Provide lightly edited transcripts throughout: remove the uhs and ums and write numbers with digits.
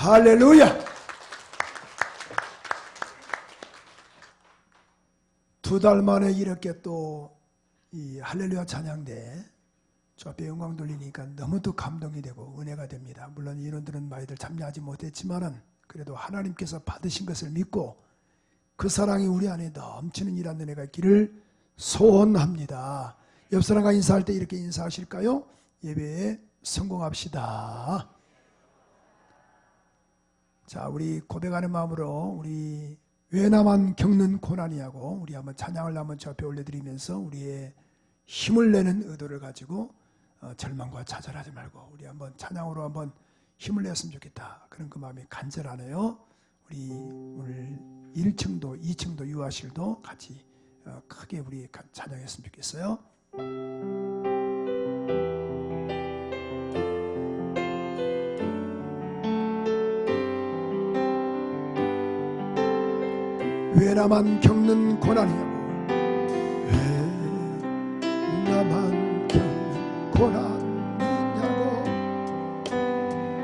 할렐루야. 2달 만에 이렇게 또 이 할렐루야 찬양대 저 앞에 영광 돌리니까 너무도 감동이 되고 은혜가 됩니다. 물론 인원들은 많이들 참여하지 못했지만은 그래도 하나님께서 받으신 것을 믿고 그 사랑이 우리 안에 넘치는 이런 은혜가 있기를 소원합니다. 옆 사람과 인사할 때 이렇게 인사하실까요? 예배에 성공합시다. 자, 우리 고백하는 마음으로 우리 왜 나만 겪는 고난이냐고 우리 한번 찬양을 한번 저 앞에 올려드리면서 우리의 힘을 내는 의도를 가지고 절망과 좌절하지 말고 우리 한번 찬양으로 한번 힘을 냈으면 좋겠다. 그런 그 마음이 간절하네요. 우리 오늘 1층도 2층도 유아실도 같이 크게 우리 찬양했으면 좋겠어요. 왜 나만 겪는 고난이냐고 왜 나만 겪는 고난이냐고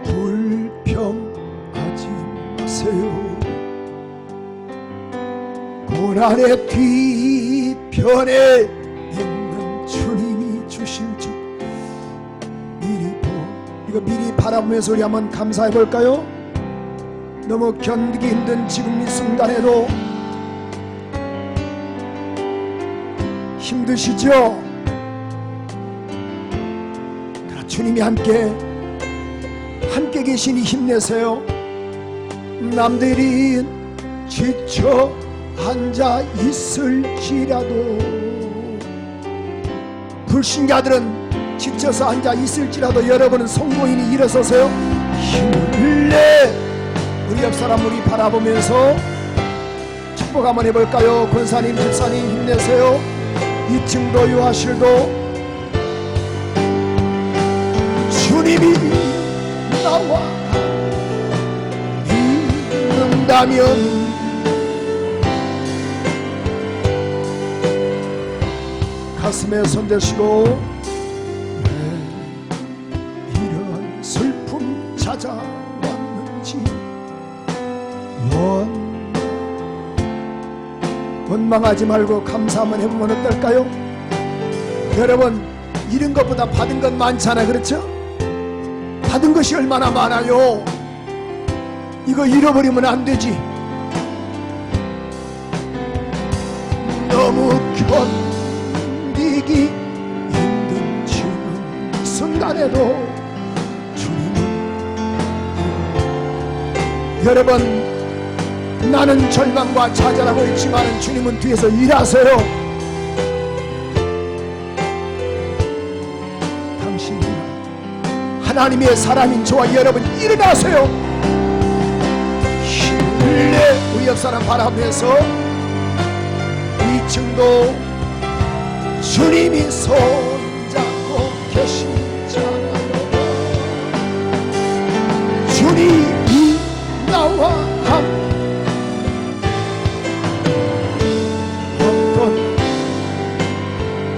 불평하지 마세요. 고난의 뒤편에 있는 주님이 주실 줄 이거 미리 바라보면서 우리 한번 감사해 볼까요? 너무 견디기 힘든 지금 이 순간에도 힘드시죠? 그러나 주님이 함께 계시니 힘내세요. 남들이 지쳐 앉아 있을지라도 불신자들은 지쳐서 앉아 있을지라도 여러분은 성도인이 일어서세요. 힘을 내. 우리 옆 사람 우리 바라보면서 축복 한번 해볼까요? 권사님 집사님 힘내세요. 2층도 유아실도 주님이 나와 있는다면 가슴에 손 대시고 왜 이런 슬픔 찾아왔는지 원망하지 말고 감사 한번 해보면 어떨까요? 여러분 잃은 것보다 받은 것 많잖아요. 그렇죠? 받은 것이 얼마나 많아요. 이거 잃어버리면 안 되지. 너무 견디기 힘든 지금 순간에도 주님은 여러분 나는 절망과 좌절하고 있지만 주님은 뒤에서 일하세요. 당신이 하나님의 사람인 저와 여러분 일어나세요. 힘을 내. 우리 옆 사람 바라보면서 2층도 주님이 손잡고 계시잖아요. 주님이 나와 함께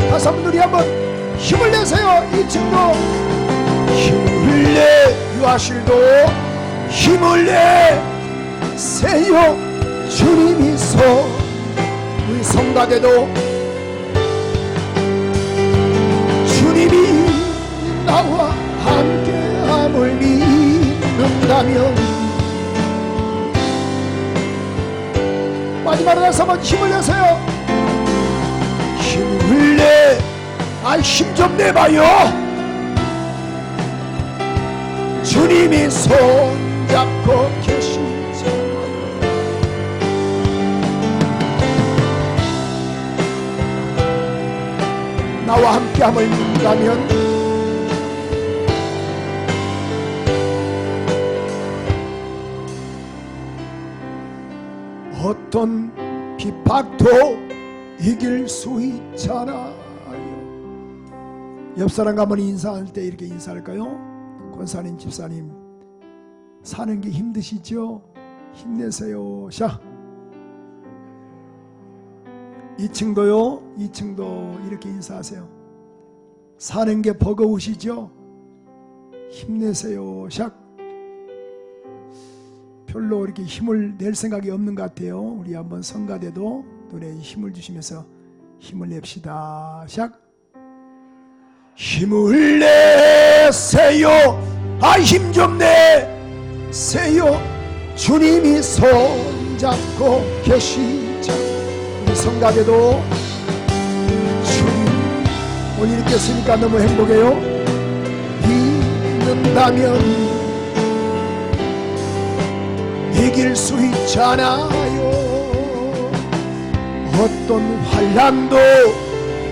다시 한번 우리 한번 힘을 내세요. 2층도 힘을 내. 유아실도 힘을 내세요. 주님이 우리 성가대도 주님이 나와 함께함을 믿는다면 마지막으로 다시 한번 힘을 내세요. 힘을 내. 힘 좀 내봐요. 주님이 손잡고 계시잖아요. 나와 함께함을 믿는다면 어떤 핍박도 이길 수 있잖아요. 옆 사람과 한번 인사할 때 이렇게 인사할까요? 권사님 집사님 사는 게 힘드시죠? 힘내세요. 자 2층도요. 2층도 이렇게 인사하세요. 사는 게 버거우시죠? 힘내세요. 샥 별로 이렇게 힘을 낼 생각이 없는 것 같아요. 우리 한번 성가대도 노래에 힘을 주시면서 힘을 냅시다. 시작. 힘을 내세요. 힘 좀 내세요. 주님이 손잡고 계시자. 우리 성가대도 주님 오늘 이렇게 쓰니까 너무 행복해요. 믿는다면 이길 수 있잖아요. 어떤 환난도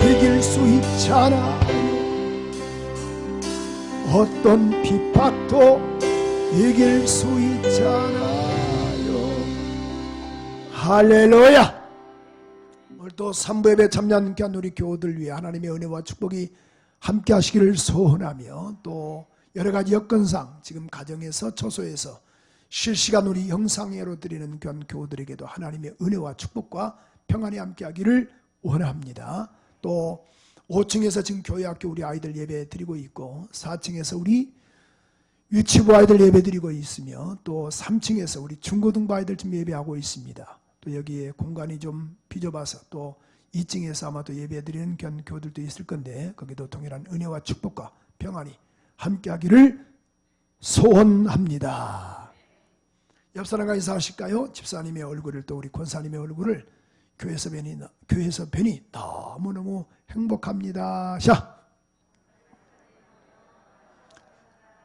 이길 수 있잖아요. 어떤 핍박도 이길 수 있잖아요. 할렐루야. 오늘 또 3부 예배 참여한 우리 교우들 위해 하나님의 은혜와 축복이 함께 하시기를 소원하며, 또 여러가지 여건상 지금 가정에서 처소에서 실시간 우리 영상회로 드리는 교우들에게도 하나님의 은혜와 축복과 평안이 함께 하기를 원합니다. 또 5층에서 지금 교회학교 우리 아이들 예배 드리고 있고, 4층에서 우리 유치부 아이들 예배 드리고 있으며, 또 3층에서 우리 중고등부 아이들 지금 예배하고 있습니다. 또 여기에 공간이 좀 비좁아서 또 2층에서 아마 또 예배 드리는 교우들도 있을 건데, 거기도 동일한 은혜와 축복과 평안이 함께 하기를 소원합니다. 옆 사람과 인사하실까요? 집사님의 얼굴을, 또 우리 권사님의 얼굴을 교회에서 뵈니 너무너무 행복합니다. 자,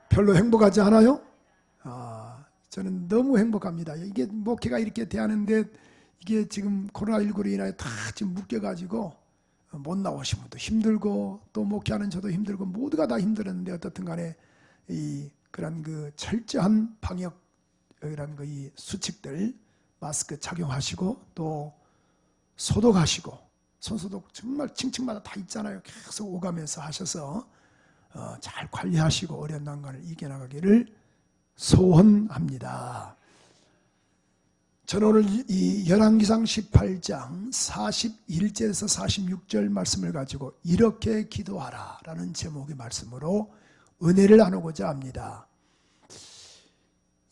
별로 행복하지 않아요? 저는 너무 행복합니다. 이게 목회가 이렇게 대하는데, 이게 지금 코로나19로 인하여 다 지금 묶여가지고 못 나오신 분도 힘들고, 또 목회하는 저도 힘들고, 모두가 다 힘들었는데, 어떻든 간에 그런 그 철저한 방역이라는 이 수칙들, 마스크 착용하시고, 또 소독하시고, 손소독 정말 층층마다 다 있잖아요. 계속 오가면서 하셔서 잘 관리하시고 어려운 난관을 이겨나가기를 소원합니다. 저는 오늘 이 열왕기상 18장 41절에서 46절 말씀을 가지고 이렇게 기도하라 라는 제목의 말씀으로 은혜를 나누고자 합니다.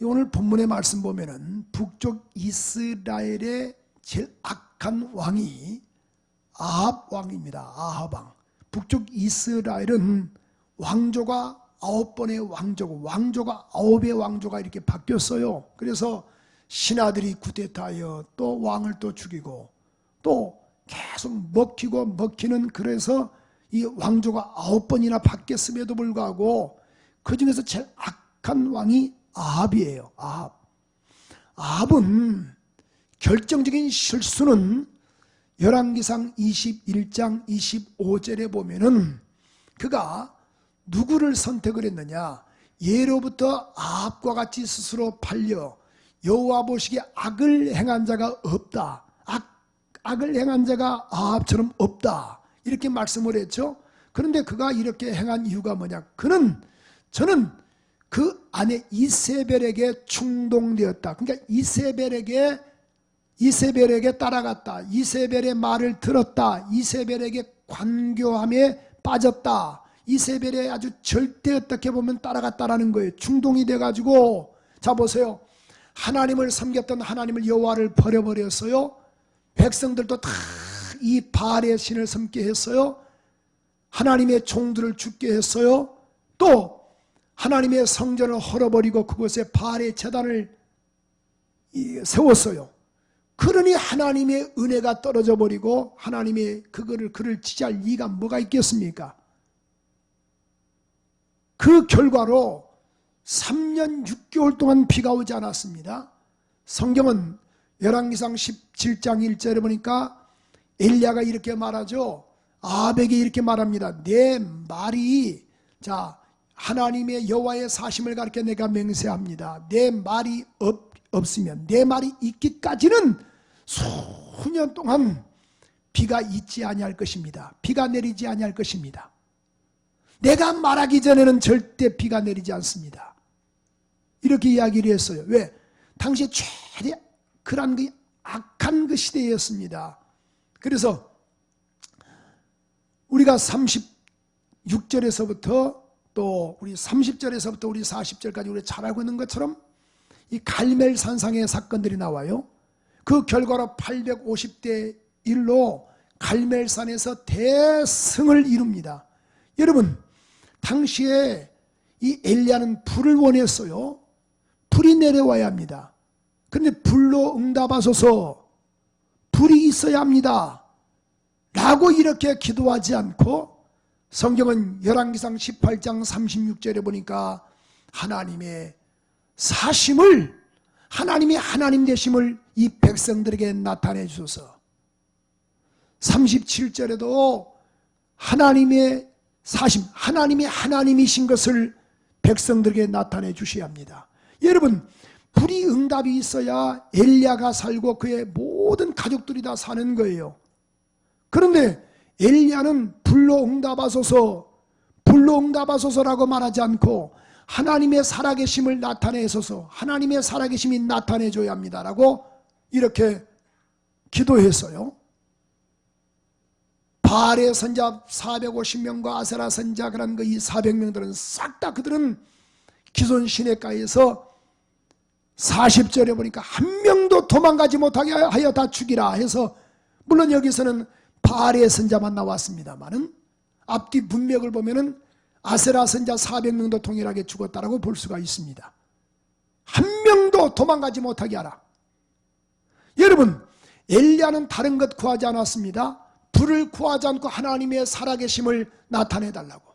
오늘 본문의 말씀 보면은 북쪽 이스라엘의 제일 악한 왕이 아합 왕입니다. 아합 왕. 북쪽 이스라엘은 왕조가 9번의 왕조고, 왕조가 9의 왕조가 이렇게 바뀌었어요. 그래서 신하들이 쿠데타하여 또 왕을 또 죽이고, 또 계속 먹히는, 그래서 이 왕조가 9번이나 바뀌었음에도 불구하고 그 중에서 제일 악한 왕이 아합이에요. 아합은 결정적인 실수는 열왕기상 21장 25절에 보면은 그가 누구를 선택을 했느냐? 예로부터 아합과 같이 스스로 팔려 여호와 보시기에 악을 행한 자가 없다. 악을 행한 자가 아합처럼 없다. 이렇게 말씀을 했죠. 그런데 그가 이렇게 행한 이유가 뭐냐? 저는 그 아내 이세벨에게 충동되었다. 그러니까 이세벨에게 따라갔다. 이세벨의 말을 들었다. 이세벨에게 관교함에 빠졌다. 이세벨의 아주 절대 어떻게 보면 따라갔다라는 거예요. 충동이 돼가지고, 자 보세요. 하나님을 섬겼던 하나님을 여호와를 버려버렸어요. 백성들도 다 이 바알의 신을 섬게 했어요. 하나님의 종들을 죽게 했어요. 또 하나님의 성전을 헐어버리고 그곳에 바알의 제단을 세웠어요. 그러니 하나님의 은혜가 떨어져 버리고 하나님의 그를 지지할 이가 뭐가 있겠습니까? 그 결과로 3년 6개월 동안 비가 오지 않았습니다. 성경은 열왕기상 17장 1절에 보니까 엘리야가 이렇게 말하죠. 아합에게 이렇게 말합니다. 내 말이, 자, 하나님의 여호와의 사심을 가르쳐 내가 맹세합니다. 내 말이 없으면, 내 말이 있기까지는 수년 동안 비가 있지 아니할 것입니다. 비가 내리지 아니할 것입니다. 내가 말하기 전에는 절대 비가 내리지 않습니다. 이렇게 이야기를 했어요. 왜? 당시에 최대 그런 그 악한 그 시대였습니다. 그래서 우리가 36절에서부터 또 우리 30절에서부터 우리 40절까지 우리 잘 알고 있는 것처럼 이 갈멜산상의 사건들이 나와요. 그 결과로 850대 1로 갈멜산에서 대승을 이룹니다. 여러분, 당시에 이 엘리야는 불을 원했어요. 불이 내려와야 합니다. 그런데 불로 응답하소서, 불이 있어야 합니다 라고 이렇게 기도하지 않고, 성경은 열왕기상 18장 36절에 보니까 하나님의 사심을, 하나님의 하나님 되심을 이 백성들에게 나타내 주소서. 37절에도 하나님의 사심, 하나님의 하나님이신 것을 백성들에게 나타내 주셔야 합니다. 여러분, 불이 응답이 있어야 엘리야가 살고 그의 모든 가족들이 다 사는 거예요. 그런데 엘리야는 불로 응답하소서, 불로 응답하소서라고 말하지 않고 하나님의 살아계심을 나타내소서, 하나님의 살아계심이 나타내줘야 합니다라고 이렇게 기도했어요. 바알의 선자 450명과 아세라 선자 그런 이 400명들은 싹 다 그들은 기손 시내가에서 40절에 보니까 한 명도 도망가지 못하게 하여 다 죽이라 해서, 물론 여기서는 바알의 선자만 나왔습니다만은 앞뒤 문맥을 보면은 아세라 선자 400명도 동일하게 죽었다라고 볼 수가 있습니다. 한 명도 도망가지 못하게 하라. 여러분, 엘리야는 다른 것 구하지 않았습니다. 불을 구하지 않고 하나님의 살아계심을 나타내달라고.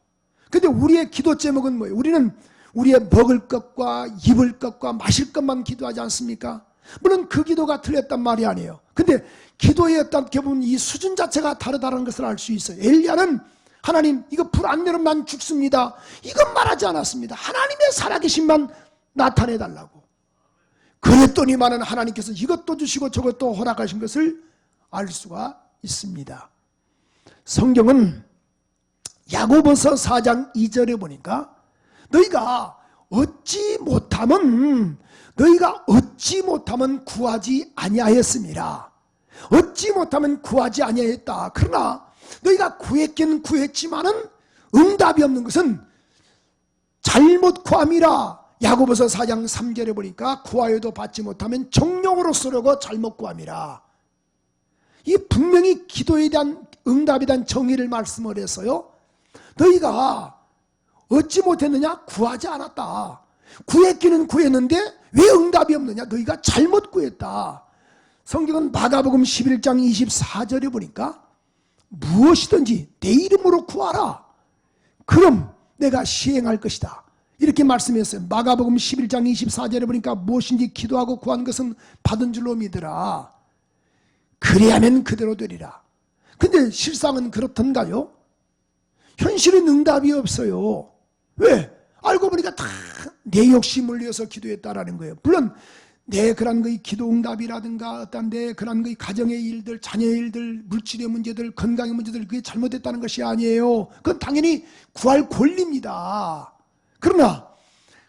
근데 우리의 기도 제목은 뭐예요? 우리는 우리의 먹을 것과 입을 것과 마실 것만 기도하지 않습니까? 물론 그 기도가 틀렸단 말이 아니에요. 근데 기도의 어떤 보면 이 수준 자체가 다르다는 것을 알 수 있어요. 엘리야는 하나님 이거 불 안 내리면 난 죽습니다, 이건 말하지 않았습니다. 하나님의 살아계심만 나타내달라고. 그랬더니만은 하나님께서 이것도 주시고 저것도 허락하신 것을 알 수가 있습니다. 성경은 야고보서 4장 2절에 보니까 너희가 얻지 못하면 구하지 아니하였음이라. 얻지 못하면 구하지 아니하였다. 그러나 너희가 구했긴 구했지만은 응답이 없는 것은 잘못 구함이라. 야고보서 4장 3절에 보니까 구하여도 받지 못하면 정령으로 쓰려고 잘못 구함이라. 이 분명히 기도에 대한 응답에 대한 정의를 말씀을 했어요. 너희가 얻지 못했느냐? 구하지 않았다. 구했기는 구했는데 왜 응답이 없느냐? 너희가 잘못 구했다. 성경은 마가복음 11장 24절에 보니까 무엇이든지 내 이름으로 구하라, 그럼 내가 시행할 것이다, 이렇게 말씀했어요. 마가복음 11장 24절에 보니까 무엇인지 기도하고 구한 것은 받은 줄로 믿으라. 그리하면 그대로 되리라. 근데 실상은 그렇던가요? 현실은 응답이 없어요. 왜? 알고 보니까 다 내 욕심을 위해서 기도했다라는 거예요. 물론 내 그런 거의 기도 응답이라든가 어떤 내 그런 거의 가정의 일들, 자녀의 일들, 물질의 문제들, 건강의 문제들, 그게 잘못됐다는 것이 아니에요. 그건 당연히 구할 권리입니다. 그러나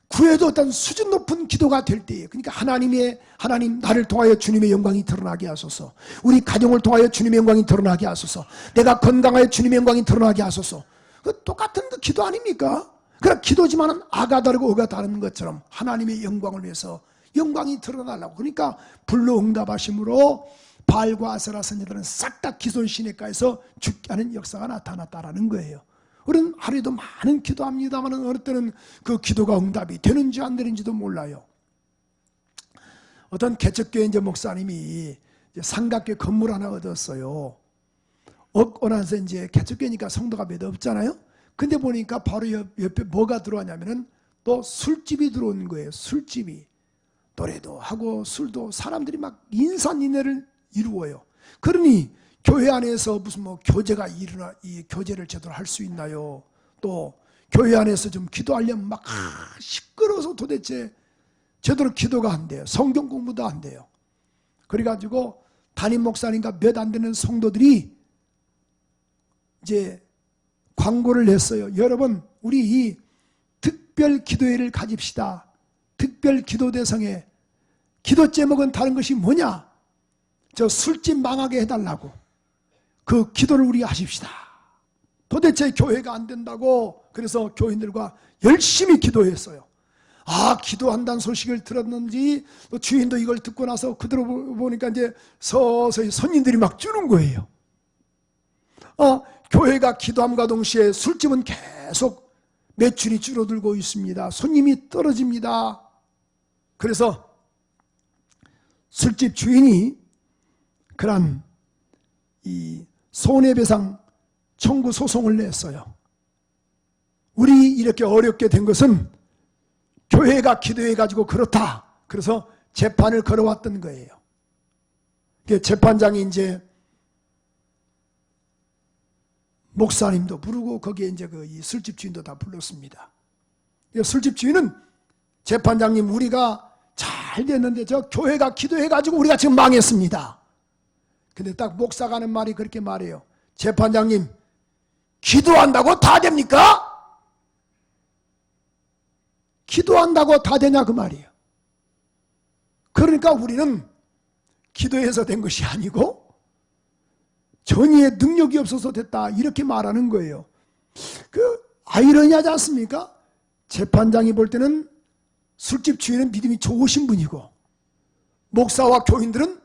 구해도 어떤 수준 높은 기도가 될 때에, 그러니까 하나님 나를 통하여 주님의 영광이 드러나게 하소서, 우리 가정을 통하여 주님의 영광이 드러나게 하소서, 내가 건강하여 주님의 영광이 드러나게 하소서, 그 똑같은 그 기도 아닙니까? 그러나 기도지만은 아가 다르고 어가 다른 것처럼 하나님의 영광을 위해서 영광이 드러나려고. 그러니까 불로 응답하심으로 바알과 아세라 선지자들은 싹 다 기손 시내가에서 죽게 하는 역사가 나타났다라는 거예요. 우리는 하루에도 많은 기도합니다만 어느 때는 그 기도가 응답이 되는지 안 되는지도 몰라요. 어떤 개척교회 이제 목사님이 이제 삼각교 건물 하나 얻었어요. 얻고 나서 이제 개척교회니까 성도가 몇 없잖아요. 근데 보니까 바로 옆에 뭐가 들어왔냐면은 또 술집이 들어온 거예요. 술집이. 노래도 하고 술도, 사람들이 막 인산인해를 이루어요. 그러니 교회 안에서 무슨 뭐 교제가 일어나, 이 교제를 제대로 할 수 있나요? 또 교회 안에서 좀 기도하려면 막 시끄러워서 도대체 제대로 기도가 안 돼요. 성경 공부도 안 돼요. 그래가지고 담임 목사님과 몇 안 되는 성도들이 이제 광고를 냈어요. 여러분, 우리 이 특별 기도회를 가집시다. 특별 기도 대상에 기도 제목은 다른 것이 뭐냐? 저 술집 망하게 해달라고. 그 기도를 우리 하십시다. 도대체 교회가 안 된다고. 그래서 교인들과 열심히 기도했어요. 아, 기도한다는 소식을 들었는지 또 주인도 이걸 듣고 나서 그대로 보니까 이제 서서히 손님들이 막 주는 거예요. 교회가 기도함과 동시에 술집은 계속 매출이 줄어들고 있습니다. 손님이 떨어집니다. 그래서 술집 주인이 그런 이 손해배상 청구 소송을 냈어요. 우리 이렇게 어렵게 된 것은 교회가 기도해가지고 그렇다. 그래서 재판을 걸어왔던 거예요. 재판장이 이제 목사님도 부르고 거기에 이제 이 술집 주인도 다 불렀습니다. 술집 주인은 재판장님, 우리가 잘 됐는데 저 교회가 기도해가지고 우리가 지금 망했습니다. 근데 딱 목사가 하는 말이 그렇게 말해요. 재판장님, 기도한다고 다 됩니까? 기도한다고 다 되냐 그 말이에요. 그러니까 우리는 기도해서 된 것이 아니고 전의의 능력이 없어서 됐다 이렇게 말하는 거예요. 아이러니하지 않습니까? 재판장이 볼 때는 술집 주인은 믿음이 좋으신 분이고 목사와 교인들은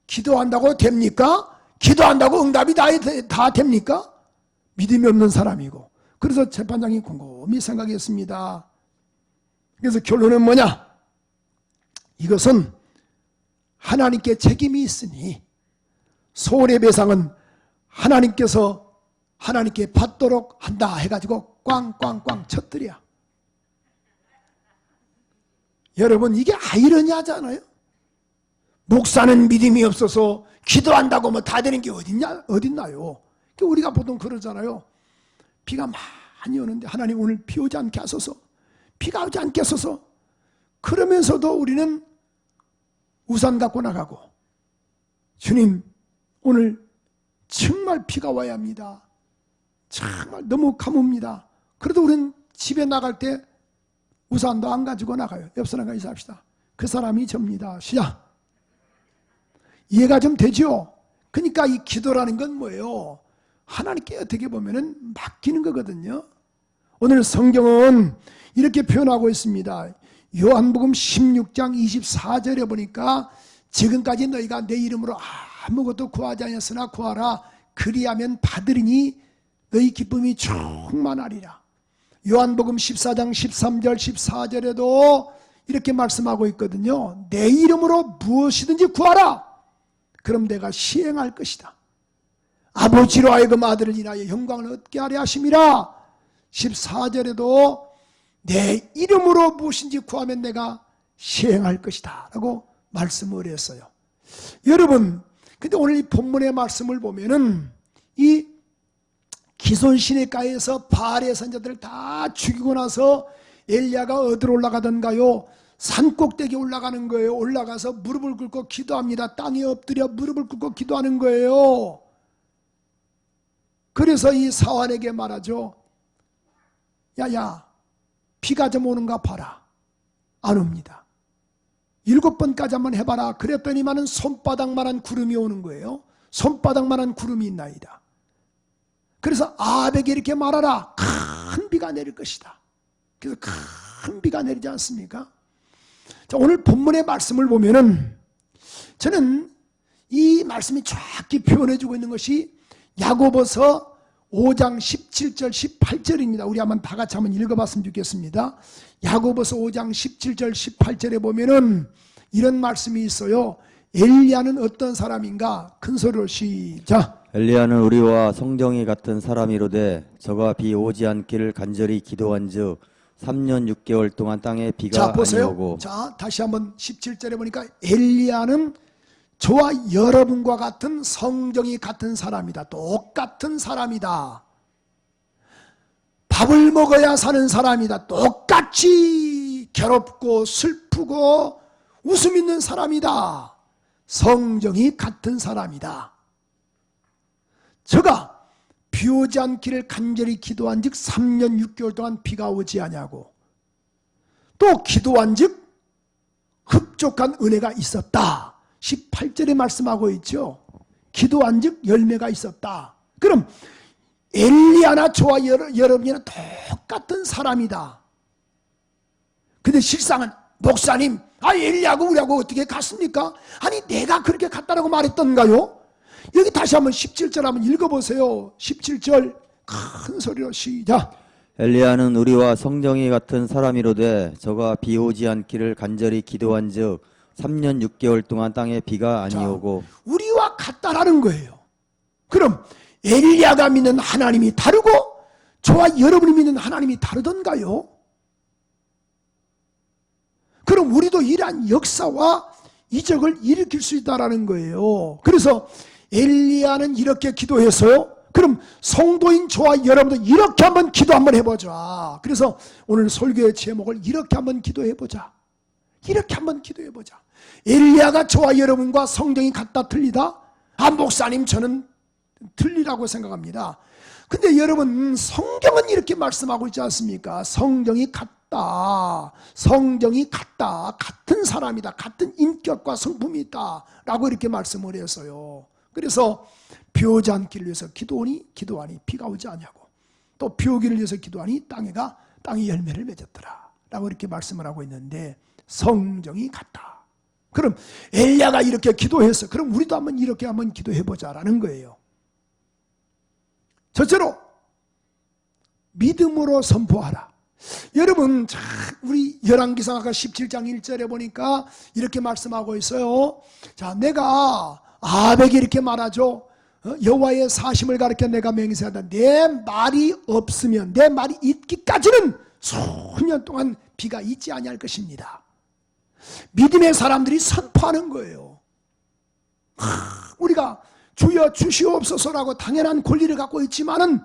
기도한다고 됩니까? 기도한다고 응답이 다 됩니까? 믿음이 없는 사람이고. 그래서 재판장이 곰곰이 생각했습니다. 그래서 결론은 뭐냐? 이것은 하나님께 책임이 있으니 손해배상은 하나님께 받도록 한다 해가지고 꽝꽝꽝 쳤더랴. 여러분, 이게 아이러니하잖아요. 목사는 믿음이 없어서 기도한다고 뭐 다 되는 게 어딨나요? 우리가 보통 그러잖아요. 비가 많이 오는데 하나님 오늘 비 오지 않게 하소서, 비가 오지 않게 하소서. 그러면서도 우리는 우산 갖고 나가고, 주님 오늘 정말 비가 와야 합니다. 정말 너무 가뭄입니다. 그래도 우리는 집에 나갈 때 우산도 안 가지고 나가요. 옆 사람과 인사합시다. 그 사람이 접니다. 시작. 이해가 좀 되죠? 그러니까 이 기도라는 건 뭐예요? 하나님께 어떻게 보면은 맡기는 거거든요. 오늘 성경은 이렇게 표현하고 있습니다. 요한복음 16장 24절에 보니까 지금까지 너희가 내 이름으로 아무것도 구하지 않았으나 구하라. 그리하면 받으리니 너희 기쁨이 충만하리라. 요한복음 14장 13절 14절에도 이렇게 말씀하고 있거든요. 내 이름으로 무엇이든지 구하라. 그럼 내가 시행할 것이다. 아버지로 하여금 아들을 인하여 영광을 얻게 하려 하심이라. 14절에도 내 이름으로 무엇인지 구하면 내가 시행할 것이다 라고 말씀을 했어요. 여러분, 근데 오늘 이 본문의 말씀을 보면은 이 기손 시내가에서 바알의 선자들을 다 죽이고 나서 엘리야가 어디로 올라가던가요? 산꼭대기에 올라가는 거예요. 올라가서 무릎을 꿇고 기도합니다. 땅에 엎드려 무릎을 꿇고 기도하는 거예요. 그래서 이 사환에게 말하죠. 야야, 비가 좀 오는가 봐라. 안 옵니다. 7번까지 한번 해봐라. 그랬더니만은 손바닥만한 구름이 오는 거예요. 손바닥만한 구름이 있나이다. 그래서 아합에게 이렇게 말하라. 큰 비가 내릴 것이다. 그래서 큰 비가 내리지 않습니까? 자, 오늘 본문의 말씀을 보면은 저는 이 말씀이 정확히 표현해주고 있는 것이 야고보서 5장 17절 18절입니다. 우리 한번 다 같이 한번 읽어봤으면 좋겠습니다. 야고보서 5장 17절 18절에 보면은 이런 말씀이 있어요. 엘리야는 어떤 사람인가? 큰 소리로 시작. 엘리야는 우리와 성정이 같은 사람이로되 저가 비 오지 않기를 간절히 기도한즉 3년 6개월 동안 땅에 비가 보세요. 아니오고. 자, 다시 한번 17절에 보니까 엘리야는 저와 여러분과 같은 성정이 같은 사람이다. 똑같은 사람이다. 밥을 먹어야 사는 사람이다. 똑같이 괴롭고 슬프고 웃음 있는 사람이다. 성정이 같은 사람이다. 저가 비 오지 않기를 간절히 기도한 즉 3년 6개월 동안 비가 오지 아니하고 또 기도한 즉 흡족한 은혜가 있었다. 18절에 말씀하고 있죠. 기도한 즉 열매가 있었다. 그럼 엘리야나 저와 여러분이나 똑같은 사람이다. 근데 실상은 목사님, 엘리야하고 우리하고 어떻게 같습니까? 아니 내가 그렇게 같다라고 말했던가요? 여기 다시 한번 17절 한번 읽어보세요. 17절 큰 소리로 시작. 엘리야는 우리와 성정이 같은 사람이로되 저가 비 오지 않기를 간절히 기도한즉 3년 6개월 동안 땅에 비가 아니오고. 우리와 같다라는 거예요. 그럼 엘리야가 믿는 하나님이 다르고 저와 여러분이 믿는 하나님이 다르던가요? 그럼 우리도 이러한 역사와 이적을 일으킬 수 있다는 거예요. 그래서 엘리야는 이렇게 기도했어요. 그럼 성도인 저와 여러분도 이렇게 한번 기도 한번 해보자. 그래서 오늘 설교의 제목을 이렇게 한번 기도해보자. 이렇게 한번 기도해보자. 엘리야가 저와 여러분과 성경이 같다 틀리다? 목사님 저는 틀리라고 생각합니다. 근데 여러분 성경은 이렇게 말씀하고 있지 않습니까? 성경이 같다. 성경이 같다. 같은 사람이다. 같은 인격과 성품이 있다. 라고 이렇게 말씀을 했어요. 그래서 비 오지 않기를 위해서 기도하니 비가 오지 않냐고, 또 비 오기를 위해서 기도하니 땅이 열매를 맺었더라 라고 이렇게 말씀을 하고 있는데 성경이 같다. 그럼 엘리야가 이렇게 기도했어. 그럼 우리도 한번 이렇게 한번 기도해보자라는 거예요. 첫째로 믿음으로 선포하라. 여러분 우리 열왕기상 아까 17장 1절에 보니까 이렇게 말씀하고 있어요. 자, 내가 아합에게 이렇게 말하죠. 여호와의 사심을 가리켜 내가 맹세하다. 내 말이 없으면, 내 말이 있기까지는 수년 동안 비가 있지 아니할 것입니다. 믿음의 사람들이 선포하는 거예요. 우리가 주여 주시옵소서라고 당연한 권리를 갖고 있지만은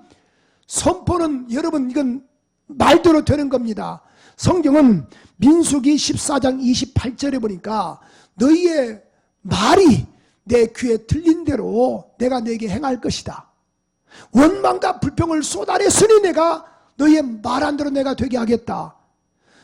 선포는 여러분 이건 말대로 되는 겁니다. 성경은 민수기 14장 28절에 보니까 너희의 말이 내 귀에 들린 대로 내가 너에게 행할 것이다. 원망과 불평을 쏟아냈으니 내가 너희의 말한 대로 내가 되게 하겠다.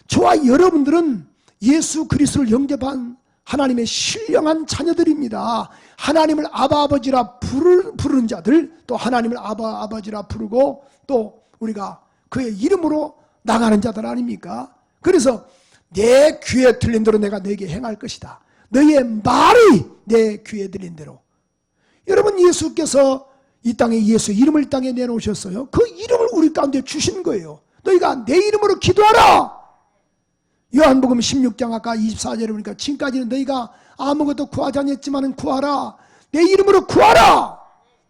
저와 여러분들은 예수 그리스도를 영접한 하나님의 신령한 자녀들입니다. 하나님을 아바 아버지라 부르는 자들, 또 하나님을 아바 아버지라 부르고 또 우리가 그의 이름으로 나가는 자들 아닙니까? 그래서 내 귀에 들린 대로 내가 너에게 행할 것이다. 너희의 말이 내 귀에 들린 대로. 여러분 예수께서 이 땅에 예수의 이름을 이 땅에 내놓으셨어요. 그 이름을 우리 가운데 주신 거예요. 너희가 내 이름으로 기도하라. 요한복음 16장 아까 24절에 보니까 지금까지는 너희가 아무것도 구하지 않았지만 구하라. 내 이름으로 구하라.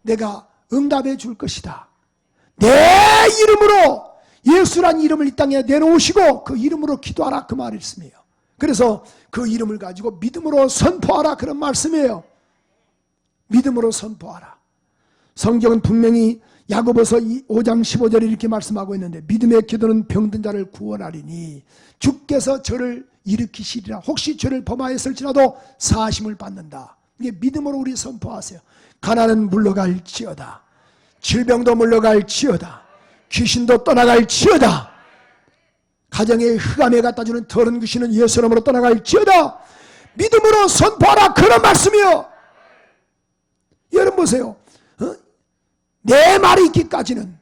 내가 응답해 줄 것이다. 내 이름으로, 예수란 이름을 이 땅에 내놓으시고 그 이름으로 기도하라, 그 말씀이에요. 그래서 그 이름을 가지고 믿음으로 선포하라, 그런 말씀이에요. 믿음으로 선포하라. 성경은 분명히 야고보서 5장 15절에 이렇게 말씀하고 있는데 믿음의 기도는 병든 자를 구원하리니 주께서 저를 일으키시리라. 혹시 죄를 범하였을지라도 사하심을 받는다. 이게 믿음으로 우리 선포하세요. 가난은 물러갈지어다. 질병도 물러갈지어다. 귀신도 떠나갈지어다. 가정에 흑암에 갖다주는 더러운 귀신은 예수 이름으로 떠나갈지어다. 믿음으로 선포하라, 그런 말씀이요. 여러분 보세요. 내 말이 있기까지는.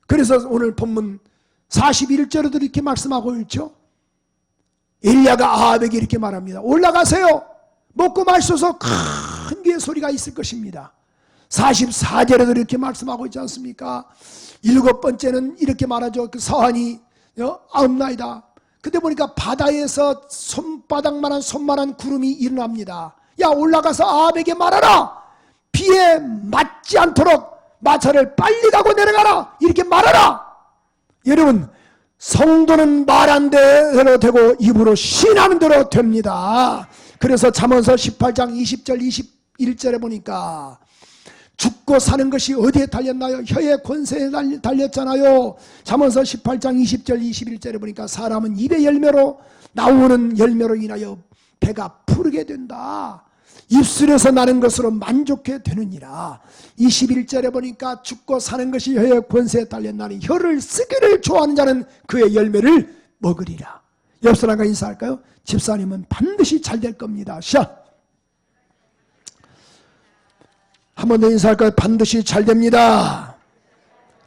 그래서 오늘 본문 41절에도 이렇게 말씀하고 있죠. 엘리야가 아합에게 이렇게 말합니다. 올라가세요. 먹고 마셔서 큰 귀의 소리가 있을 것입니다. 44절에도 이렇게 말씀하고 있지 않습니까? 7번째는 이렇게 말하죠. 그 서한이 아홉나이다. 그때 보니까 바다에서 손만한 구름이 일어납니다. 야, 올라가서 아합에게 말하라. 비에 맞지 않도록 마차를 빨리 가고 내려가라. 이렇게 말하라. 여러분, 성도는 말한 대로 되고 입으로 신하는 대로 됩니다. 그래서 잠언서 18장 20절 21절에 보니까 죽고 사는 것이 어디에 달렸나요? 혀의 권세에 달렸잖아요. 잠언서 18장 20절 21절에 보니까 사람은 입의 열매로 나오는 열매로 인하여 배가 푸르게 된다. 입술에서 나는 것으로 만족해 되느니라. 21절에 보니까 죽고 사는 것이 혀의 권세에 달렸나니 혀를 쓰기를 좋아하는 자는 그의 열매를 먹으리라. 옆 사람과 인사할까요? 집사님은 반드시 잘 될 겁니다. 샷! 한 번 더 인사할까요? 반드시 잘 됩니다.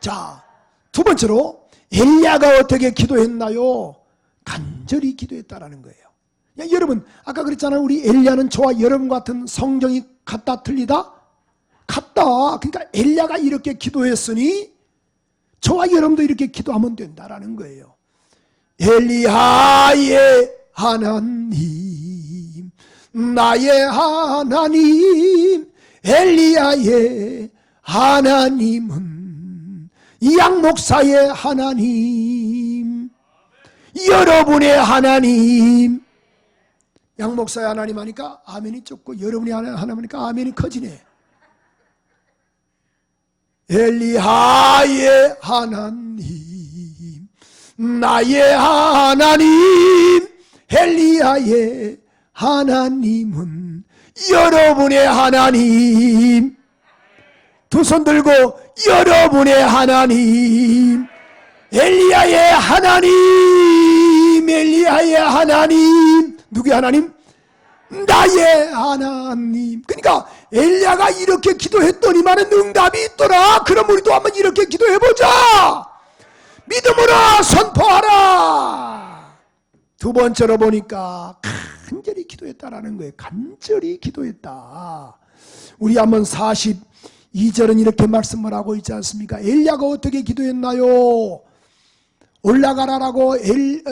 자, 두 번째로 엘리야가 어떻게 기도했나요? 간절히 기도했다라는 거예요. 야, 여러분 아까 그랬잖아요. 우리 엘리야는 저와 여러분 같은 성정이 같다 틀리다? 같다. 그러니까 엘리야가 이렇게 기도했으니 저와 여러분도 이렇게 기도하면 된다라는 거예요. 엘리야의 하나님, 나의 하나님, 엘리야의 하나님은 양 목사의 하나님, 여러분의 하나님. 양 목사의 하나님 하니까 아멘이 좁고 여러분의 하나님 하니까 아멘이 커지네. 엘리야의 하나님, 나의 하나님, 엘리야의 하나님은 여러분의 하나님. 두 손 들고 여러분의 하나님, 엘리야의 하나님, 엘리야의 하나님. 누구의 하나님? 나의 하나님. 그러니까 엘리야가 이렇게 기도했더니만은 응답이 있더라. 그럼 우리도 한번 이렇게 기도해보자. 믿음으로 선포하라. 두 번째로 보니까 간절히 기도했다라는 거예요. 간절히 기도했다. 우리 한번 42절은 이렇게 말씀을 하고 있지 않습니까? 엘리야가 어떻게 기도했나요? 올라가라라고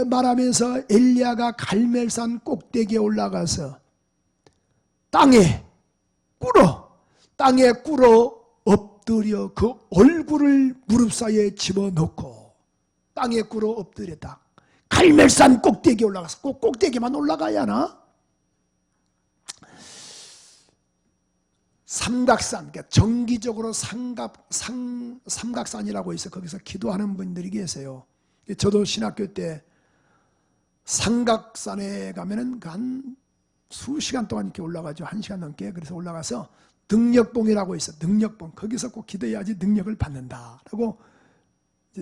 말하면서 엘리야가 갈멜산 꼭대기에 올라가서 땅에 꿇어 엎드려 그 얼굴을 무릎 사이에 집어넣고 땅에 꿇어 엎드렸다. 갈멜산 꼭대기에 올라가서 꼭 꼭대기만 올라가야 하나? 삼각산, 그러니까 정기적으로 삼각산이라고 있어. 거기서 기도하는 분들이 계세요. 저도 신학교 때 삼각산에 가면은 한 수시간 동안 이렇게 올라가죠. 1시간 넘게. 그래서 올라가서 능력봉이라고 있어. 능력봉. 거기서 꼭 기도해야지 능력을 받는다라고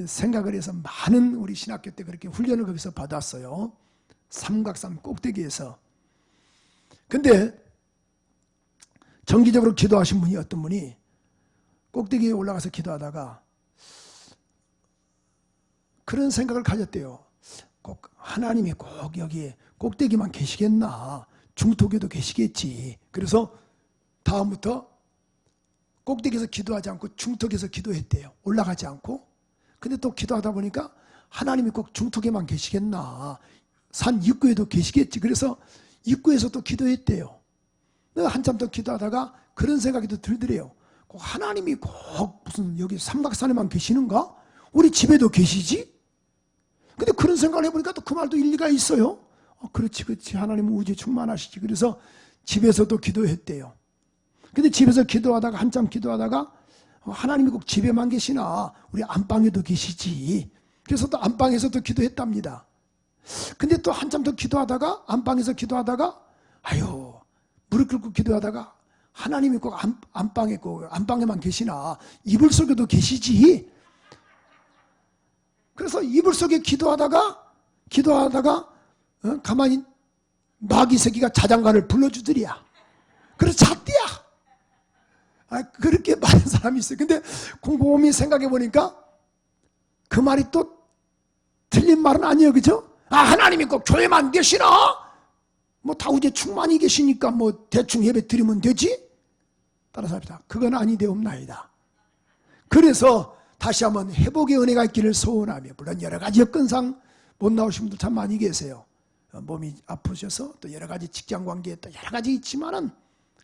생각을 해서 많은 우리 신학교 때 그렇게 훈련을 거기서 받았어요. 삼각산 꼭대기에서. 근데 정기적으로 기도하신 분이 어떤 분이 꼭대기에 올라가서 기도하다가 그런 생각을 가졌대요. 꼭 하나님이 꼭 여기 꼭대기만 계시겠나? 중턱에도 계시겠지. 그래서 다음부터 꼭대기에서 기도하지 않고 중턱에서 기도했대요. 올라가지 않고. 근데 또 기도하다 보니까 하나님이 꼭 중턱에만 계시겠나? 산 입구에도 계시겠지. 그래서 입구에서 또 기도했대요. 한참 더 기도하다가 그런 생각이 또 들더래요. 꼭 하나님이 꼭 무슨 여기 삼각산에만 계시는가? 우리 집에도 계시지? 근데 그런 생각을 해보니까 또 그 말도 일리가 있어요. 그렇지. 하나님은 우주에 충만하시지. 그래서 집에서도 기도했대요. 근데 집에서 기도하다가 한참 기도하다가 하나님이 꼭 집에만 계시나? 우리 안방에도 계시지. 그래서 또 안방에서도 기도했답니다. 근데 또 한참 더 기도하다가 안방에서 기도하다가 아유 무릎 꿇고 기도하다가 하나님이 꼭 안방에만 계시나? 이불 속에도 계시지. 그래서 이불 속에 기도하다가 가만히 마귀 새끼가 자장가를 불러주더리야. 그래서 잤대야. 그렇게 많은 사람이 있어요. 근데 곰곰이 생각해 보니까 그 말이 또 틀린 말은 아니에요. 그죠? 하나님이 꼭 교회만 계시나? 뭐 다우제 충만히 계시니까 뭐 대충 예배 드리면 되지? 따라서 합니다. 그건 아니되옵나이다. 그래서 다시 한번 회복의 은혜가 있기를 소원하며, 물론 여러 가지 여건상 못 나오신 분들 참 많이 계세요. 몸이 아프셔서 또 여러 가지 직장 관계에 또 여러 가지 있지만은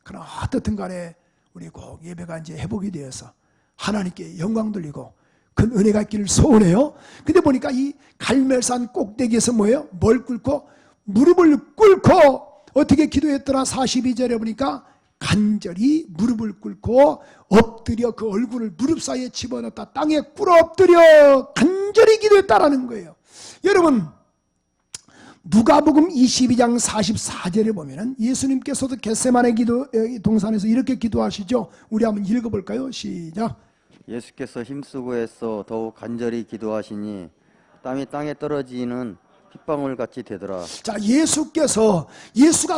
그러나 어떻든 간에 우리 꼭 예배가 이제 회복이 되어서 하나님께 영광 돌리고 큰 은혜가 있기를 소원해요. 근데 보니까 이 갈멜산 꼭대기에서 뭐예요? 뭘 꿇고? 무릎을 꿇고 어떻게 기도했더라? 42절에 보니까 간절히 무릎을 꿇고 엎드려 그 얼굴을 무릎 사이에 집어넣었다. 땅에 꿇어 엎드려 간절히 기도했다라는 거예요. 여러분 누가복음 22장 44절에 보면은 예수님께서도 겟세마네 기도 동산에서 이렇게 기도하시죠. 우리 한번 읽어볼까요? 시작. 예수께서 힘쓰고 애써 더욱 간절히 기도하시니 땀이 땅에 떨어지는 핏방울 같이 되더라. 자, 예수가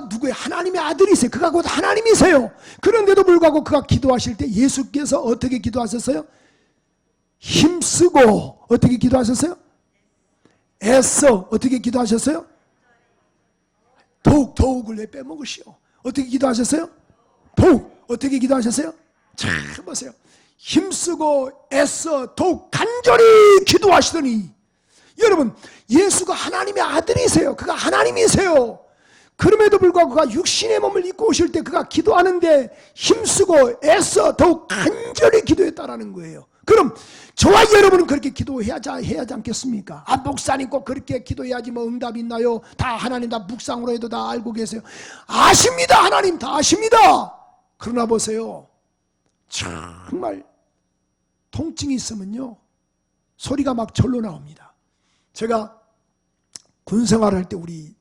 누구예요? 하나님의 아들이세요. 그가 곧 하나님이세요. 그런데도 불구하고 그가 기도하실 때 예수께서 어떻게 기도하셨어요? 힘쓰고 어떻게 기도하셨어요? 애써 어떻게 기도하셨어요? 더욱을 왜 빼먹으시오? 어떻게 기도하셨어요? 더욱 어떻게 기도하셨어요? 자, 보세요. 힘쓰고 애써 더욱 간절히 기도하시더니, 여러분, 예수가 하나님의 아들이세요. 그가 하나님이세요. 그럼에도 불구하고 그가 육신의 몸을 입고 오실 때 그가 기도하는데 힘쓰고 애써 더욱 간절히 기도했다라는 거예요. 그럼 저와 여러분은 그렇게 기도해야지 않겠습니까? 목사님 꼭 그렇게 기도해야지 뭐 응답이 있나요? 다 하나님 다 묵상으로 해도 다 알고 계세요. 아십니다. 하나님 다 아십니다. 그러나 보세요. 정말 통증이 있으면요, 소리가 막 절로 나옵니다. 제가 군 생활할 때 우리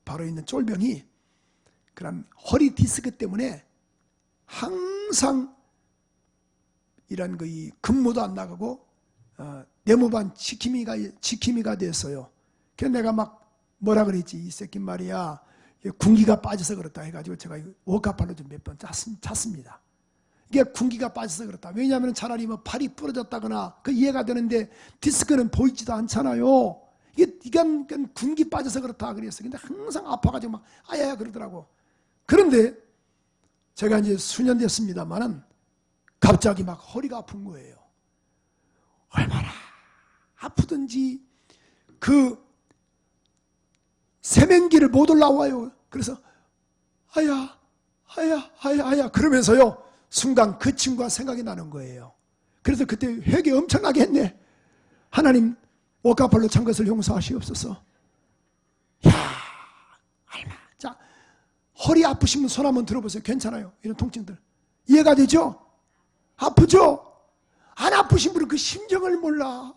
바로 있는 쫄병이 그런 허리 디스크 때문에 항상 이런 이 근무도 안 나가고 내무반 지킴이가 됐어요. 그래서 내가 막 뭐라 그랬지, 이 새끼 말이야 군기가 빠져서 그렇다 해가지고 제가 워카팔로 좀 몇 번 찼습니다. 이게 군기가 빠져서 그렇다. 왜냐하면 차라리 뭐 팔이 부러졌다거나 그 이해가 되는데 디스크는 보이지도 않잖아요. 이건 군기 빠져서 그렇다 그랬어요. 근데 항상 아파가지고 막 아야야 그러더라고. 그런데 제가 이제 수년 됐습니다만은 갑자기 막 허리가 아픈 거예요. 얼마나 아프든지 그 세면기를 못 올라와요. 그래서 아야 그러면서요, 순간 그 친구가 생각이 나는 거예요. 그래서 그때 회개 엄청나게 했네. 하나님 오카팔로 찬 것을 용서하시옵소서. 야, 얼마. 자, 허리 아프신 분 손 한번 들어보세요. 괜찮아요. 이런 통증들 이해가 되죠? 아프죠? 안 아프신 분은 그 심정을 몰라.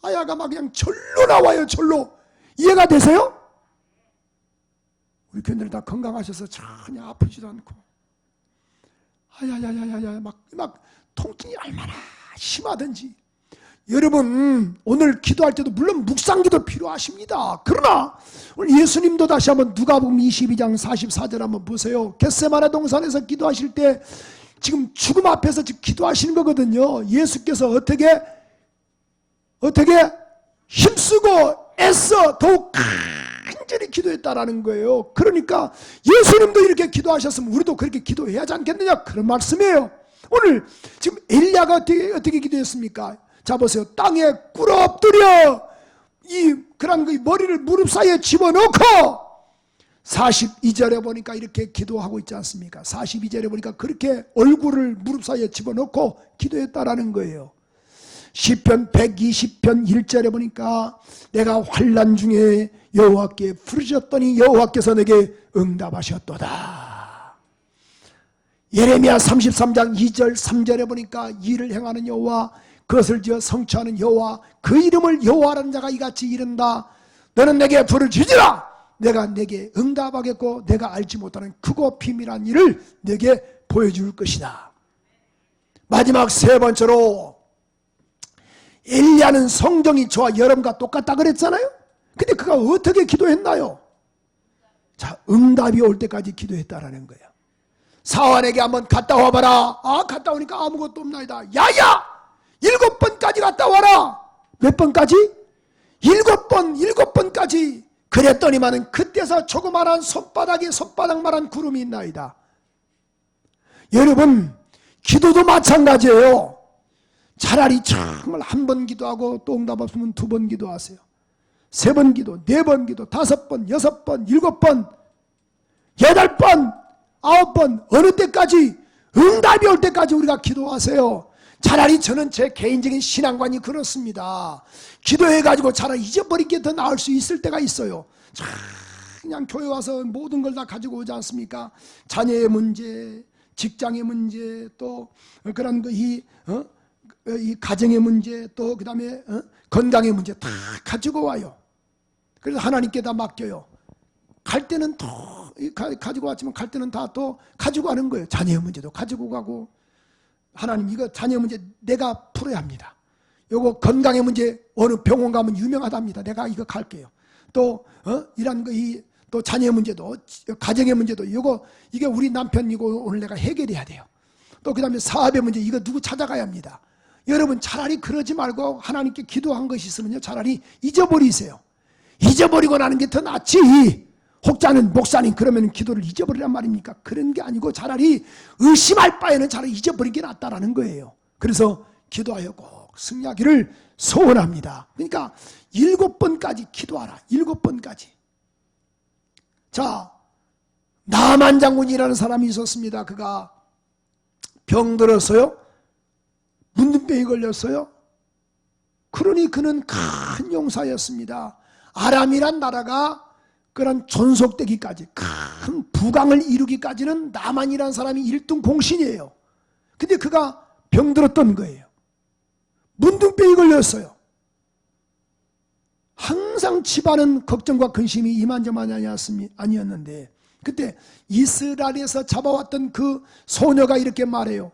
아야가 막 그냥 절로 나와요. 절로. 이해가 되세요? 우리 교인들 다 건강하셔서 전혀 아프지도 않고 아야야야야야 막 통증이 얼마나 심하든지. 여러분 오늘 기도할 때도 물론 묵상기도 필요하십니다. 그러나 오늘 예수님도 다시 한번 누가복음 22장 44절 한번 보세요. 겟세마네 동산에서 기도하실 때 지금 죽음 앞에서 지금 기도하시는 거거든요. 예수께서 어떻게 힘쓰고 애써 더욱 간절히 기도했다라는 거예요. 그러니까 예수님도 이렇게 기도하셨으면 우리도 그렇게 기도해야 하지 않겠느냐, 그런 말씀이에요. 오늘 지금 엘리야가 어떻게 기도했습니까? 자 보세요. 땅에 꿇어 엎드려 그런 머리를 무릎 사이에 집어넣고 42절에 보니까 이렇게 기도하고 있지 않습니까? 42절에 보니까 그렇게 얼굴을 무릎 사이에 집어넣고 기도했다라는 거예요. 시편 120편 1절에 보니까 내가 환난 중에 여호와께 부르짖었더니 여호와께서 내게 응답하셨도다. 예레미야 33장 2절 3절에 보니까 일을 행하는 여호와, 그것을 지어 성취하는 여호와, 그 이름을 여호와라는 자가 이같이 이른다. 너는 내게 부르짖으라. 내가 내게 응답하겠고 내가 알지 못하는 크고 비밀한 일을 내게 보여줄 것이다. 마지막 세 번째로, 엘리야는 성정이 저와 여러분과 똑같다 그랬잖아요. 근데 그가 어떻게 기도했나요? 자, 응답이 올 때까지 기도했다라는 거예요. 사환에게 한번 갔다 와봐라. 갔다 오니까 아무것도 없나이다. 야야! 7번까지 갔다 와라. 몇 번까지? 7번까지. 그랬더니만은 그때서 조그마한 손바닥만한 구름이 있나이다. 여러분, 기도도 마찬가지예요. 차라리 정말 한 번 기도하고 또 응답 없으면 2번 기도하세요. 3번 기도, 4번 기도, 5번, 6번, 7번, 8번, 9번, 어느 때까지, 응답이 올 때까지 우리가 기도하세요. 차라리 저는 제 개인적인 신앙관이 그렇습니다. 기도해가지고 차라리 잊어버린 게 더 나을 수 있을 때가 있어요. 그냥 교회 와서 모든 걸 다 가지고 오지 않습니까? 자녀의 문제, 직장의 문제, 또 그런 이 가정의 문제, 또 그 다음에 건강의 문제 다 가지고 와요. 그래서 하나님께 다 맡겨요. 갈 때는 또 가지고 왔지만 갈 때는 다 또 가지고 가는 거예요. 자녀의 문제도 가지고 가고, 하나님 이거 자녀 문제 내가 풀어야 합니다. 요거 건강의 문제 어느 병원 가면 유명하답니다. 내가 이거 갈게요. 또 이런 또 자녀의 문제도, 가정의 문제도 이게 우리 남편이고 오늘 내가 해결해야 돼요. 또 그 다음에 사업의 문제 이거 누구 찾아가야 합니다. 여러분 차라리 그러지 말고 하나님께 기도한 것이 있으면요, 차라리 잊어버리세요. 잊어버리고 나는 게 더 낫지. 혹자는 목사님 그러면 기도를 잊어버리란 말입니까? 그런 게 아니고 차라리 의심할 바에는 차라리 잊어버리는 게 낫다라는 거예요. 그래서 기도하여 꼭 승리하기를 소원합니다. 그러니까 7번까지 기도하라. 7번까지. 자, 나만 장군이라는 사람이 있었습니다. 그가 병들었어요. 문둥병이 걸렸어요. 그러니 그는 큰 용사였습니다. 아람이란 나라가 그런 존속되기까지, 큰 부강을 이루기까지는 나만이라는 사람이 1등 공신이에요. 근데 그가 병들었던 거예요. 문둥병이 걸렸어요. 항상 집안은 걱정과 근심이 이만저만이 아니었는데, 그때 이스라엘에서 잡아왔던 그 소녀가 이렇게 말해요.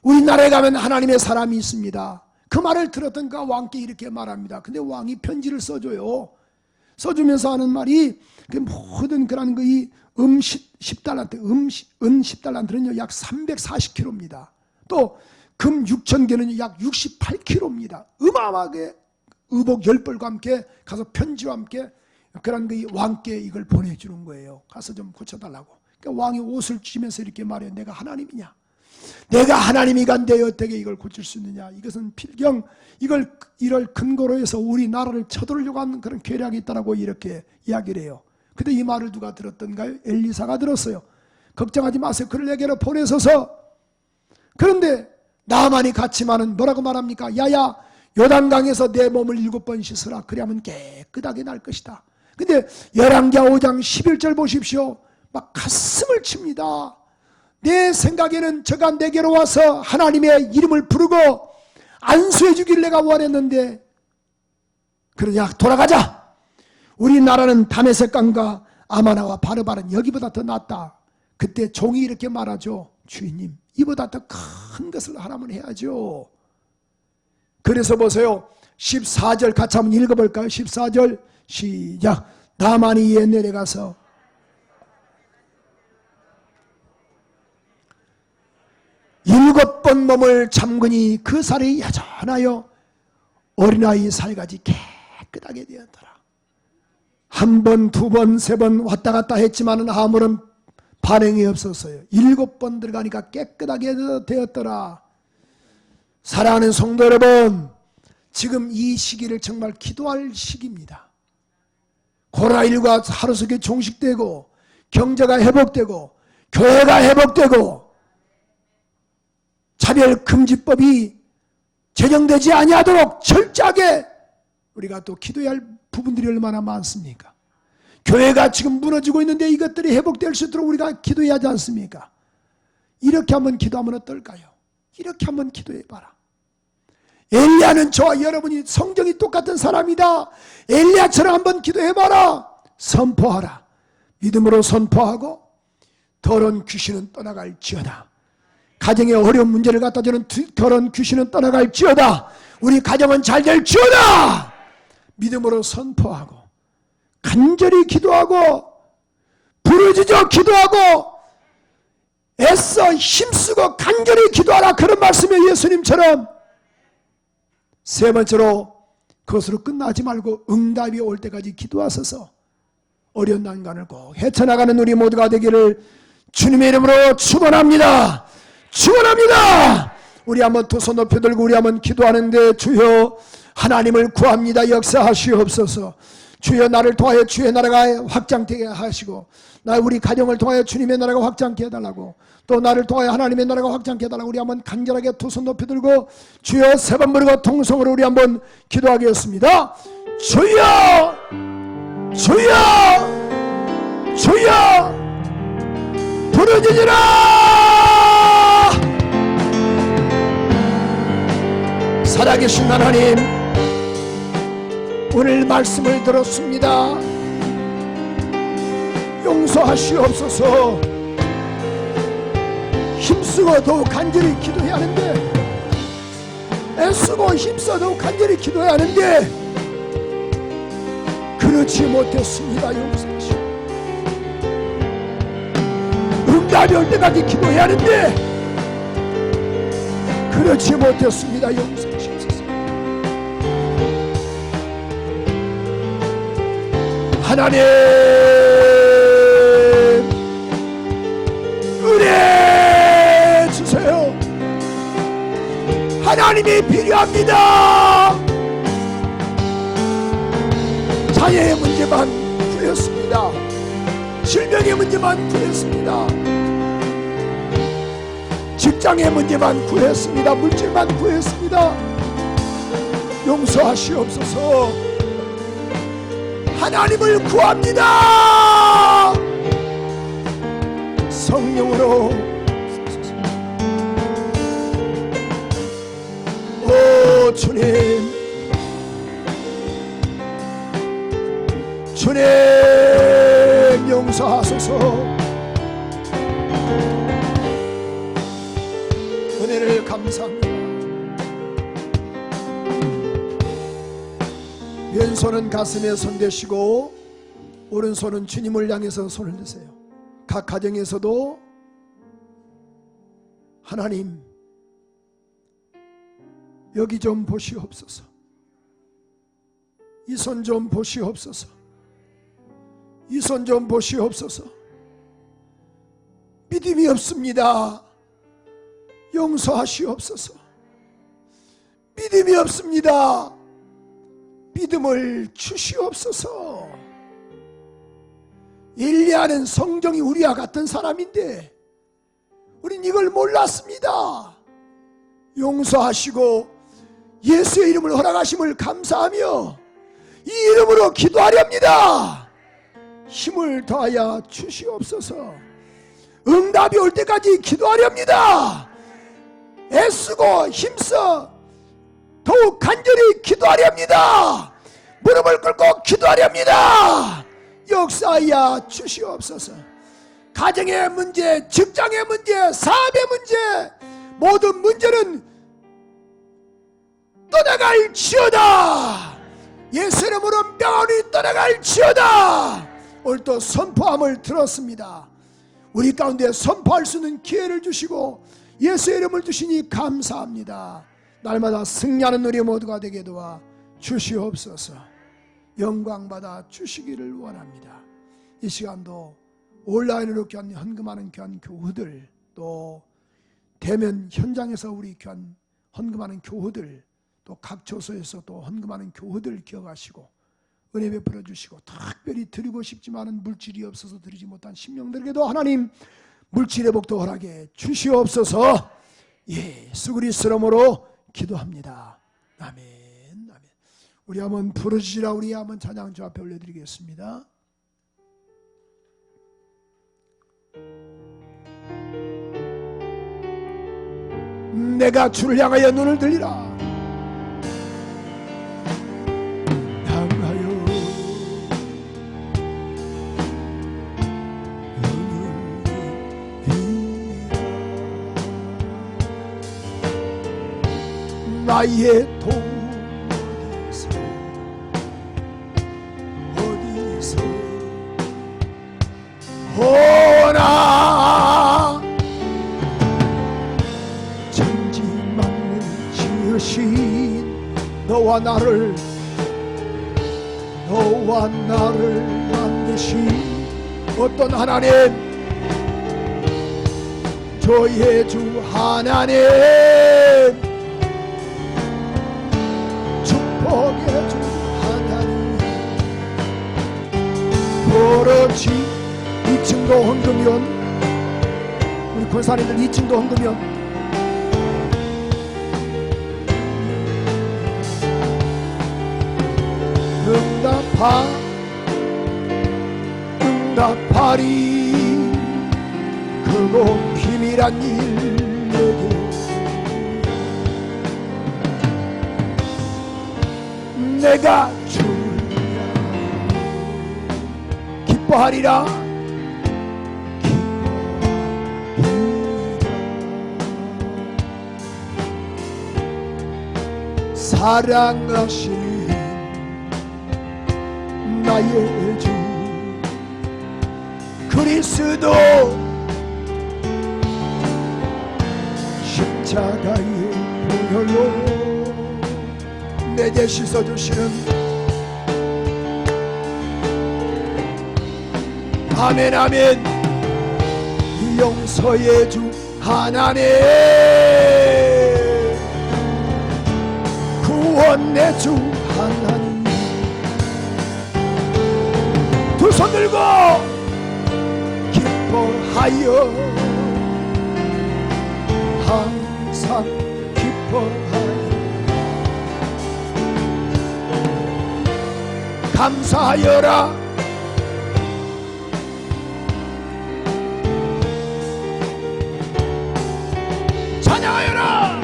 우리나라에 가면 하나님의 사람이 있습니다. 그 말을 들었던 그 왕께 이렇게 말합니다. 근데 왕이 편지를 써줘요. 써주면서 하는 말이, 그 모든 그런 이 10달란트, 은 10달란트는요, 약 340kg입니다. 또, 금 6,000개는요, 약 68kg입니다. 어마어마하게 의복 10벌과 함께 가서 편지와 함께 그런 그 왕께 이걸 보내주는 거예요. 가서 좀 고쳐달라고. 그러니까 왕이 옷을 쥐면서 이렇게 말해요. 내가 하나님이냐? 내가 하나님이간데 어떻게 이걸 고칠 수 있느냐? 이것은 필경 이걸 근거로 해서 우리나라를 쳐들으려고 하는 그런 계략이 있다라고 이렇게 이야기를 해요. 근데 이 말을 누가 들었던가요? 엘리사가 들었어요. 걱정하지 마세요. 그를 내게로 보내서서. 그런데 나만이 갔지만은 뭐라고 말합니까? 야야, 요단강에서 내 몸을 7번 씻으라. 그래야만 깨끗하게 날 것이다. 근데 열왕기하 5장 11절 보십시오. 막 가슴을 칩니다. 내 생각에는 저가 내게로 와서 하나님의 이름을 부르고 안수해 주길 내가 원했는데, 그러냐, 돌아가자. 우리나라는 다메섹 강과 아마나와 바르바는 여기보다 더 낫다. 그때 종이 이렇게 말하죠. 주인님, 이보다 더 큰 것을 하라면 해야죠. 그래서 보세요. 14절 같이 한번 읽어볼까요? 14절 시작. 나만이 이에 내려가서 일곱 번 몸을 잠그니 그 살이 여전하여 어린아이 살같이 깨끗하게 되었더라. 한 번, 두 번, 세 번 왔다 갔다 했지만 아무런 반응이 없었어요. 7번 들어가니까 깨끗하게 되었더라. 사랑하는 성도 여러분, 지금 이 시기를 정말 기도할 시기입니다. 코로나19가 하루속에 종식되고 경제가 회복되고 교회가 회복되고 차별금지법이 제정되지 아니하도록 철저하게 우리가 또 기도해야 할 부분들이 얼마나 많습니까? 교회가 지금 무너지고 있는데 이것들이 회복될 수 있도록 우리가 기도해야 하지 않습니까? 이렇게 한번 기도하면 어떨까요? 이렇게 한번 기도해봐라. 엘리야는 저와 여러분이 성정이 똑같은 사람이다. 엘리야처럼 한번 기도해봐라. 선포하라. 믿음으로 선포하고 더러운 귀신은 떠나갈지어다. 가정의 어려운 문제를 갖다주는 더러운 귀신은 떠나갈지어다. 우리 가정은 잘 될지어다. 믿음으로 선포하고 간절히 기도하고 부르짖어 기도하고 애써 힘쓰고 간절히 기도하라. 그런 말씀이에요. 예수님처럼. 세 번째로, 그것으로 끝나지 말고 응답이 올 때까지 기도하소서. 어려운 난관을 꼭 헤쳐나가는 우리 모두가 되기를 주님의 이름으로 축원합니다. 축원합니다. 우리 한번 두 손 높여 들고 우리 한번 기도하는데, 주여 하나님을 구합니다. 역사하시옵소서. 주여 나를 통하여 주의 나라가 확장되게 하시고, 우리 가정을 통하여 주님의 나라가 확장케 해달라고, 또 나를 통하여 하나님의 나라가 확장케 해달라고 우리 한번 간절하게 두 손 높여 들고 주여 세 번 부르고 통성으로 우리 한번 기도하겠습니다. 주여 주여 주여 부르짖으라. 살아계신 하나님, 오늘 말씀을 들었습니다. 용서하시옵소서. 힘쓰고 더욱 간절히 기도해야 하는데, 애쓰고 힘써 더욱 간절히 기도해야 하는데 그렇지 못했습니다. 용서하시오. 응답이 올 때까지 기도해야 하는데 그렇지 못했습니다. 용서하시옵소서. 하나님 은혜 주세요. 하나님이 필요합니다. 자녀의 문제만 구했습니다. 질병의 문제만 구했습니다. 직장의 문제만 구했습니다. 물질만 구했습니다. 용서하시옵소서. 하나님을 구합니다. 성령으로 오 주님, 주님 용서하소서. 은혜를 감사합니다. 왼손은 가슴에 손대시고 오른손은 주님을 향해서 손을 드세요. 각 가정에서도 하나님 여기 좀 보시옵소서. 이 손 좀 보시옵소서. 이 손 좀 보시옵소서. 믿음이 없습니다. 용서하시옵소서. 믿음이 없습니다. 믿음을 주시옵소서. 엘리야는 성정이 우리와 같은 사람인데 우린 이걸 몰랐습니다. 용서하시고 예수의 이름을 허락하심을 감사하며 이 이름으로 기도하렵니다. 힘을 더하여 주시옵소서. 응답이 올 때까지 기도하렵니다. 애쓰고 힘써 더욱 간절히 기도하렵니다. 무릎을 꿇고 기도하렵니다. 역사하여 주시옵소서. 가정의 문제, 직장의 문제, 사업의 문제, 모든 문제는 떠나갈지어다. 예수 이름으로 명하니 떠나갈지어다. 오늘 또 선포함을 들었습니다. 우리 가운데 선포할 수 있는 기회를 주시고 예수 이름을 주시니 감사합니다. 날마다 승리하는 우리 모두가 되게 도와 주시옵소서. 영광받아 주시기를 원합니다. 이 시간도 온라인으로 귀한 헌금하는 귀한 교우들, 또 대면 현장에서 우리 귀한 헌금하는 교우들, 또 각 조소에서 또 헌금하는 교우들 기억하시고 은혜 베풀어 주시고, 특별히 드리고 싶지만은 물질이 없어서 드리지 못한 심령들에게도 하나님 물질의 복도 허락해 주시옵소서. 예수 그리스도 이름으로 기도합니다. 아멘. 아멘. 우리 한번 부르시라. 우리 한번 찬양 주 앞에 올려드리겠습니다. 내가 주를 향하여 눈을 들리라. 향하여 나의 돈 어디서 오나 천지만물 지으신 너와 나를 만드신 어떤 하나님, 저의 주 하나님, 축복의 주 하나님. 그렇지. 2층도 헌금면, 우리 권사님들 2층도 헌금면 응답하리. 크고 비밀한 일 내게 내가 주야 기뻐하리라. 사랑하시는 나의 주 그리스도 십자가에 내게 씻어주시는 아멘 아멘. 용서의 주 하나님, 구원의 주 하나님, 두 손 들고 기뻐하여 항상 기뻐하여 감사하여라. 찬양하여라.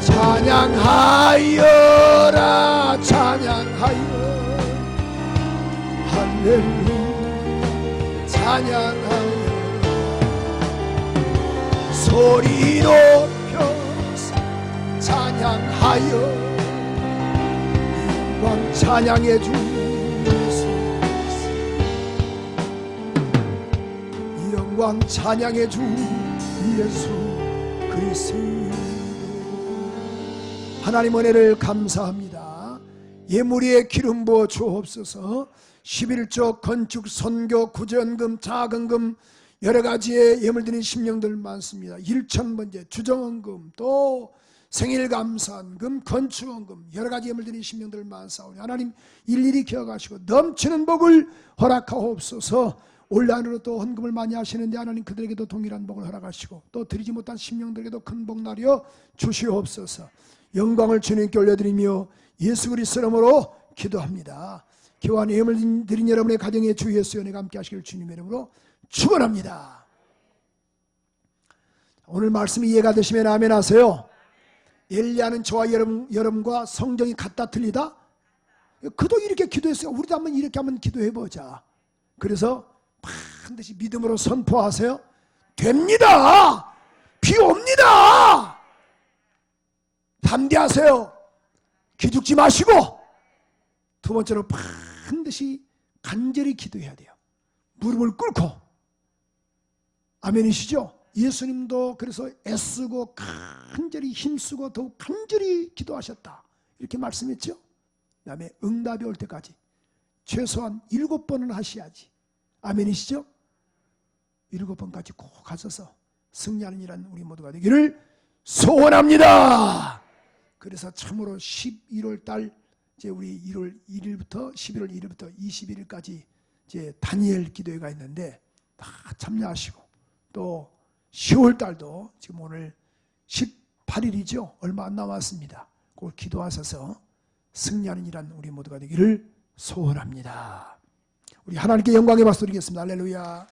찬양하여라. 찬양하여 할렐루야. 찬양하여 소리 높여서 찬양하여 영광 찬양해 주 예수, 영광 찬양해 주 예수 그리스도. 하나님 은혜를 감사합니다. 예물의 기름 부어 주옵소서. 11조 건축 선교 구전금 자금금 여러가지의 예물 드린 심령들 많습니다. 1,000번째 주정원금 또 생일감사원금 건축원금 여러가지 예물 드린 심령들 많사오니 하나님 일일이 기억하시고 넘치는 복을 허락하옵소서. 올 한해로 또 헌금을 많이 하시는데 하나님 그들에게도 동일한 복을 허락하시고 또 드리지 못한 심령들에게도 큰 복 나려 주시옵소서. 영광을 주님께 올려드리며 예수 그리스도 이름으로 기도합니다. 기도한 예물 드린 여러분의 가정에 주 예수의 은혜가 함께 하시길 주님의 이름으로 축원합니다. 오늘 말씀이 이해가 되시면 아멘 하세요. 엘리야는 저와 여러분과 성정이 같다 틀리다? 그도 이렇게 기도했어요. 우리도 한번 이렇게 한번 기도해보자. 그래서 반드시 믿음으로 선포하세요. 됩니다. 비 옵니다. 담대하세요. 기죽지 마시고 두 번째로 반드시 간절히 기도해야 돼요. 무릎을 꿇고. 아멘이시죠? 예수님도 그래서 애쓰고 간절히 힘쓰고 더욱 간절히 기도하셨다 이렇게 말씀했죠. 그 다음에 응답이 올 때까지 최소한 7번은 하셔야지. 아멘이시죠? 7번까지 꼭 가셔서 승리하는 일한 우리 모두가 되기를 소원합니다. 그래서 참으로 11월 달 이제 우리 1월 1일부터 11월 1일부터 21일까지 이제 다니엘 기도회가 있는데 다 참여하시고 또 10월 달도 지금 오늘 18일이죠. 얼마 안 남았습니다. 꼭 기도하셔서 승리하는 일한 우리 모두가 되기를 소원합니다. 우리 하나님께 영광의 박수 드리겠습니다. 할렐루야.